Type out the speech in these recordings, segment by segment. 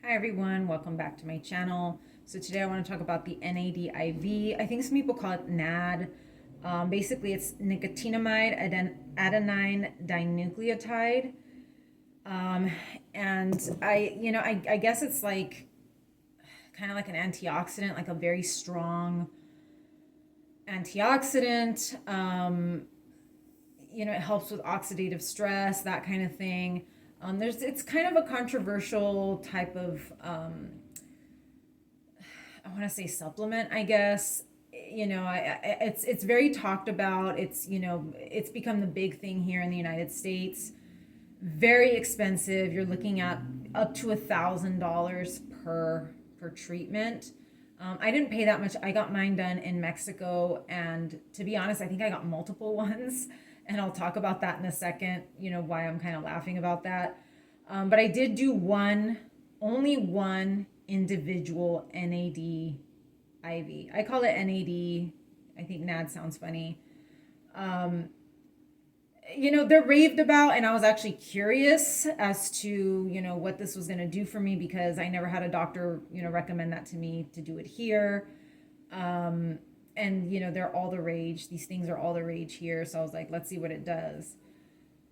Hi everyone, welcome back to my channel. So today I want to talk about the NAD IV. I think some people call it NAD. Basically, it's nicotinamide adenine dinucleotide. Um, and I guess it's like kind of like an antioxidant, like a very strong antioxidant. It helps with oxidative stress, that kind of thing. It's kind of a controversial type of I want to say supplement, I guess. It's very talked about. It's become the big thing here in the United States. Very expensive. You're looking at up to $1,000 per treatment. I didn't pay that much. I got mine done in Mexico, and to be honest, I think I got multiple ones, and I'll talk about that in a second. Why I'm kind of laughing about that. But I did do only one individual NAD IV. I call it NAD. I think NAD sounds funny. Um, they're raved about, and I was actually curious as to, what this was going to do for me because I never had a doctor, recommend that to me to do it here. And, they're all the rage. These things are all the rage here. So I was like, let's see what it does.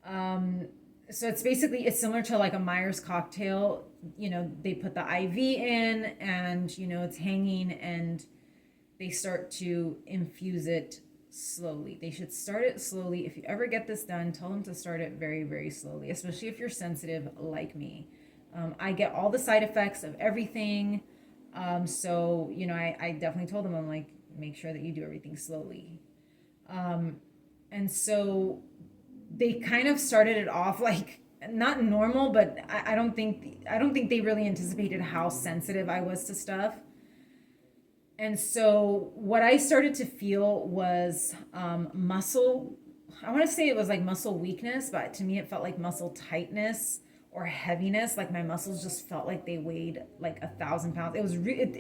So it's similar to like a Myers cocktail. They put the IV in and, it's hanging and they start to infuse it slowly. They should start it slowly. If you ever get this done, tell them to start it very, very slowly, especially if you're sensitive like me. I get all the side effects of everything. I definitely told them, I'm like, make sure that you do everything slowly. And so they kind of started it off like not normal, but I don't think they really anticipated how sensitive I was to stuff. And so what I started to feel was muscle. I want to say it was like muscle weakness, but to me it felt like muscle tightness or heaviness. Like my muscles just felt like they weighed like 1,000 pounds. It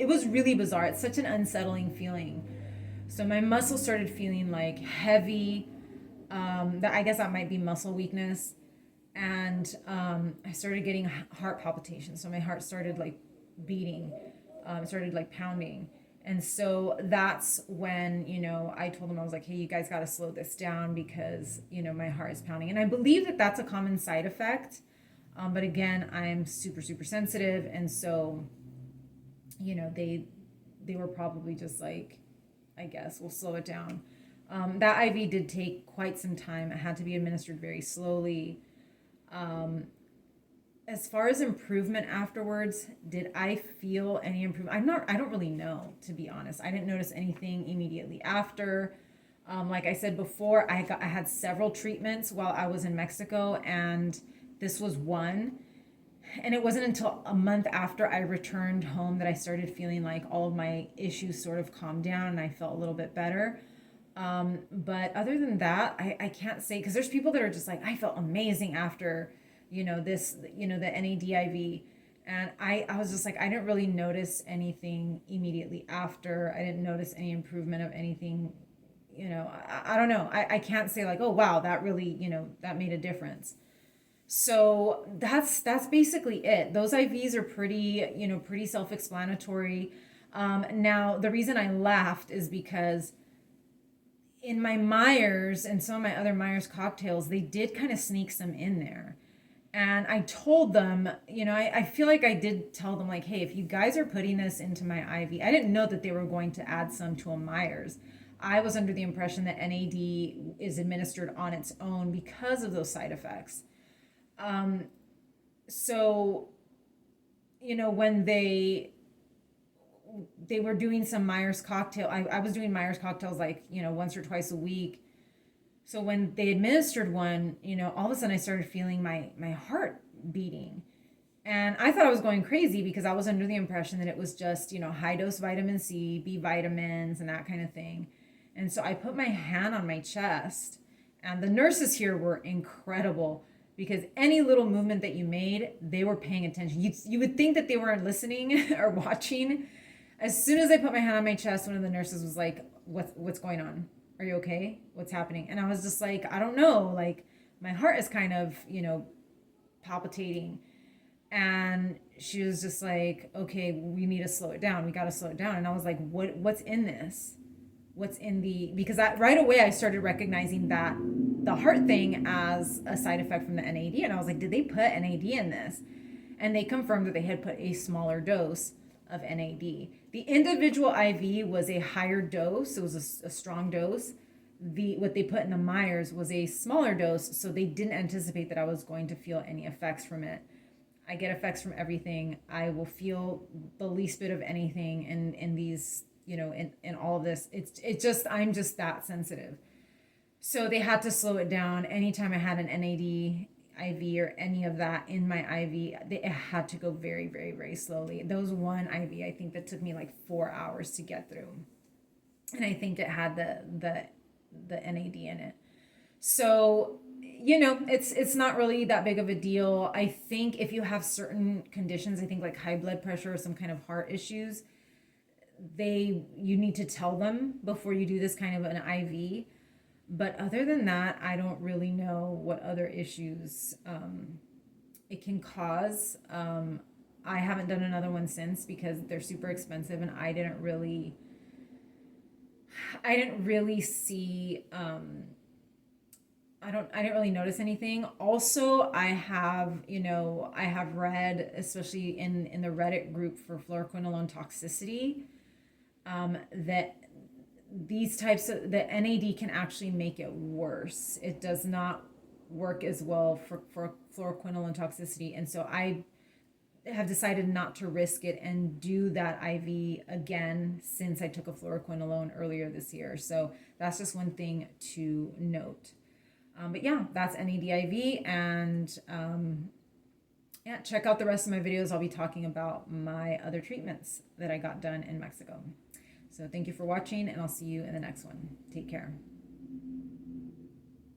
was really bizarre. It's such an unsettling feeling. So my muscles started feeling like heavy. That I guess that might be muscle weakness, and I started getting heart palpitations. So my heart started like beating, started like pounding. And so that's when, I told them, I was like, hey, you guys got to slow this down because, my heart is pounding. And I believe that that's a common side effect. But again, I'm super, super sensitive. And so, they were probably just like, I guess we'll slow it down. That IV did take quite some time. It had to be administered very slowly. Um, as far as improvement afterwards, did I feel any improvement? I don't really know, to be honest. I didn't notice anything immediately after. Like I said before, I had several treatments while I was in Mexico, and this was one. And it wasn't until a month after I returned home that I started feeling like all of my issues sort of calmed down and I felt a little bit better. But other than that, I can't say, because there's people that are just like, I felt amazing after, the NADIV. And I was just like, I didn't really notice anything immediately after. I didn't notice any improvement of anything. I don't know. I can't say like, oh, wow, that really, that made a difference. So that's basically it. Those IVs are pretty self-explanatory. Now, the reason I laughed is because in my Myers and some of my other Myers cocktails, they did kind of sneak some in there. And I told them, I feel like I did tell them, like, hey, if you guys are putting this into my IV, I didn't know that they were going to add some to a Myers. I was under the impression that NAD is administered on its own because of those side effects. Um, so, when they were doing some Myers cocktail. I was doing Myers cocktails like, once or twice a week. So when they administered one, all of a sudden I started feeling my heart beating. And I thought I was going crazy because I was under the impression that it was just, high dose vitamin C, B vitamins, and that kind of thing. And so I put my hand on my chest, and the nurses here were incredible because any little movement that you made, they were paying attention. You would think that they weren't listening or watching. As soon as I put my hand on my chest, one of the nurses was like, what's going on? Are you okay? What's happening? And I was just like, I don't know. Like, my heart is kind of, palpitating. And she was just like, okay, we need to slow it down. We got to slow it down. And I was like, what's in this? What's in the, because right away I started recognizing that the heart thing as a side effect from the NAD. And I was like, did they put NAD in this? And they confirmed that they had put a smaller dose of NAD. The individual IV was a higher dose. It was a strong dose. What they put in the Myers was a smaller dose, so they didn't anticipate that I was going to feel any effects from it. I get effects from everything. I will feel the least bit of anything in these, in all of this. It's just, I'm just that sensitive. So they had to slow it down. Anytime I had an NAD IV or any of that in my IV, it had to go very, very, very slowly. There was one IV, I think, that took me like 4 hours to get through. And I think it had the NAD in it. So, it's not really that big of a deal. I think if you have certain conditions, I think like high blood pressure or some kind of heart issues, you need to tell them before you do this kind of an IV. But other than that, I don't really know what other issues it can cause. I haven't done another one since because they're super expensive, and I didn't really see I didn't really notice anything. Also, I have read, especially in the Reddit group for fluoroquinolone toxicity, that these types of the NAD can actually make it worse. It does not work as well for fluoroquinolone toxicity. And so I have decided not to risk it and do that IV again since I took a fluoroquinolone earlier this year. So that's just one thing to note. But yeah, that's NAD IV. And yeah, check out the rest of my videos. I'll be talking about my other treatments that I got done in Mexico. So thank you for watching, and I'll see you in the next one. Take care.